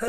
ঠিক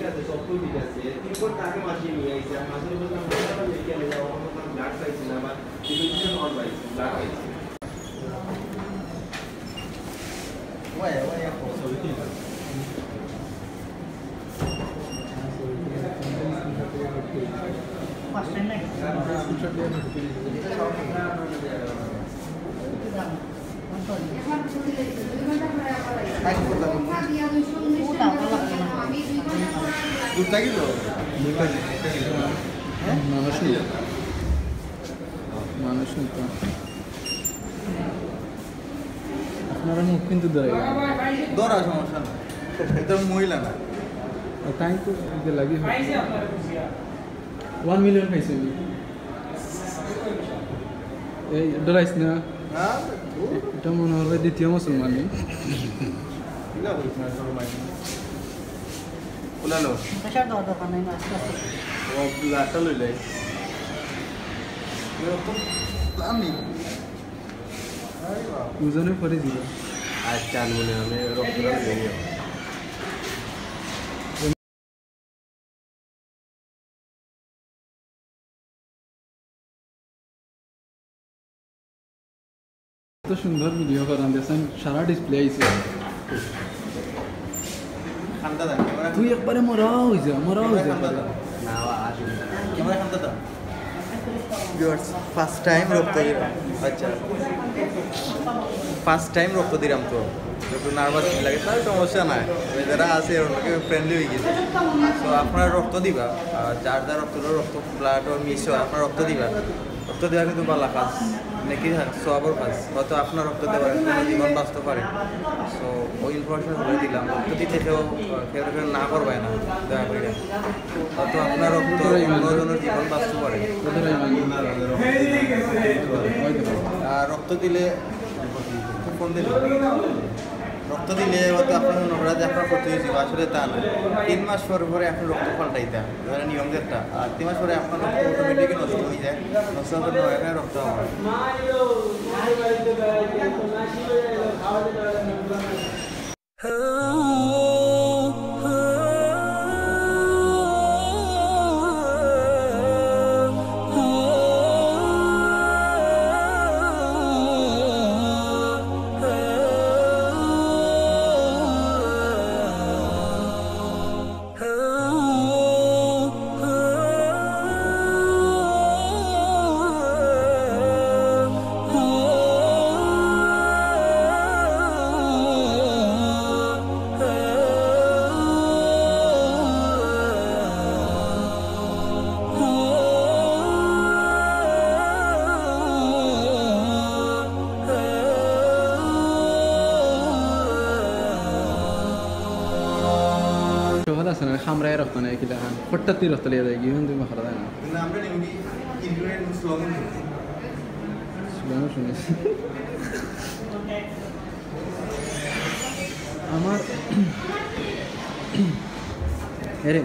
আছে সব ঠিক আছে 3 কোট টাকা মাসে নিয়ে আইছে আর মাসের বললাম টাকা লিখে নিয়ে যাও আমার ব্লাড পাইছি না বা ডিভিশন অন পাইছি ব্লাড পাইছি ওয়া সলিউশন ফার্স্ট টাইম নাই স্ক্রিনশট দিয়ে এটা সব মানুষ আপনারা মুখ কিন্তু ধরা সমস্যা না এটা মহিলা না তাই তো লাগে 1 মিলিয়ন খাইছে এই ডরাইস না এটা মনে হয় দ্বিতীয় মুসলমান নেই উলালো প্রেসার দেওয়ার দরকার নাই না আস্তে আস্তে ও ব্লাডটা লইলে তো প্ল্যান নেই ওজনে পরে দিল আচ্ছা মনে আমি রক্তটা দেই তো সুন্দর ভিডিও করান দেন সারা ডিসপ্লে আইছে খান্ডা দা তুই একবারে মরা হইছে না আসলে ক্যামেরা খান্ডা দা ভিউয়ার্স ফার্স্ট টাইম রক্ত দিলাম আচ্ছা ফার্স্ট টাইম রক্ত দিলাম তো একটু নার্ভাস লাগে তার সমস্যা নাই যারা আছে ওনাকে ফ্রেন্ডলি হয়ে গেছে তো আপনারা রক্ত দিবা যার যার রক্ত ব্লাড ও মিস হয় আপনারা রক্ত দিবা রক্ত দেওয়া কিন্তু ভালো কাজ নাকি সবার কাজ হয়তো আপনার রক্ত দেওয়ার কোনো জীবন বাঁচতে পারে সো ওই ইনফরমেশন বলে দিলাম রক্ত দিতে কেউ না করবে না দয়া করে হয়তো আপনার রক্ত অন্যজনের জীবন বাঁচতে পারে আর রক্ত দিলে ফোন দিলে রক্ত দিলে হয়তো আপনার নোংরা যে আপনার ক্ষতি হয়েছিল আসলে তা না 3 মাস পরে পরে আপনার রক্ত পাল্টাইতে হয় নিয়ম যেটা আর 3 মাস পরে আপনার রক্ত অটোমেটিকই নষ্ট হয়ে যায় নষ্ট হতে হয় রক্ত হয় খামরায় রক্ত নেই কিলা হঠাৎ রক্ত লিয়ে যায় গিয়ে তুমি মাখা দেয় না আমরা নিউডি ইনক্লুডেড স্লোগান শুনেছি আমার আরে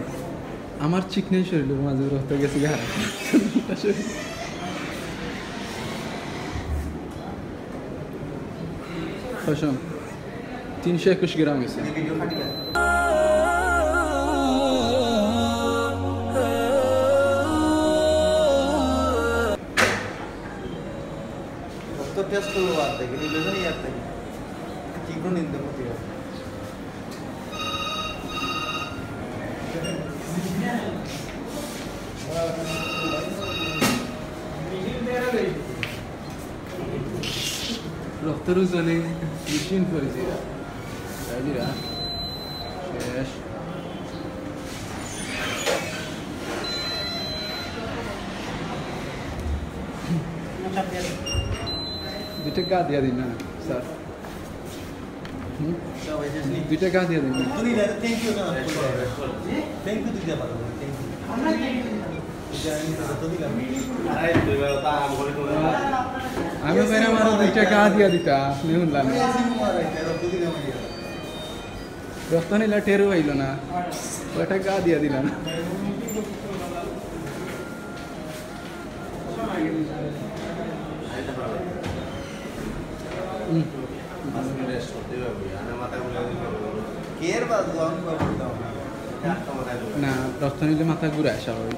আমার চিকনের শরীরের মাঝে রক্ত গেছে গা কসম 321 গ্রাম গেছে टेस्ट करवा देखिए लेजर नहीं आता है ठीक को नींद में होती है রক্তের ওজনে মেশিন করেছি রাজিরা শেষ দুইটা গা দিয়া দিন না স্যার দুইটা গা দিয়া দিন আমি বের আমার দুইটা গা দিয়া দিতা আপনি শুনলাম রক্ত নিলে টেরও হইল না ওটা গা দিয়া দিলাম না রক্ত নিলে মাথা ঘুরে আসা হয়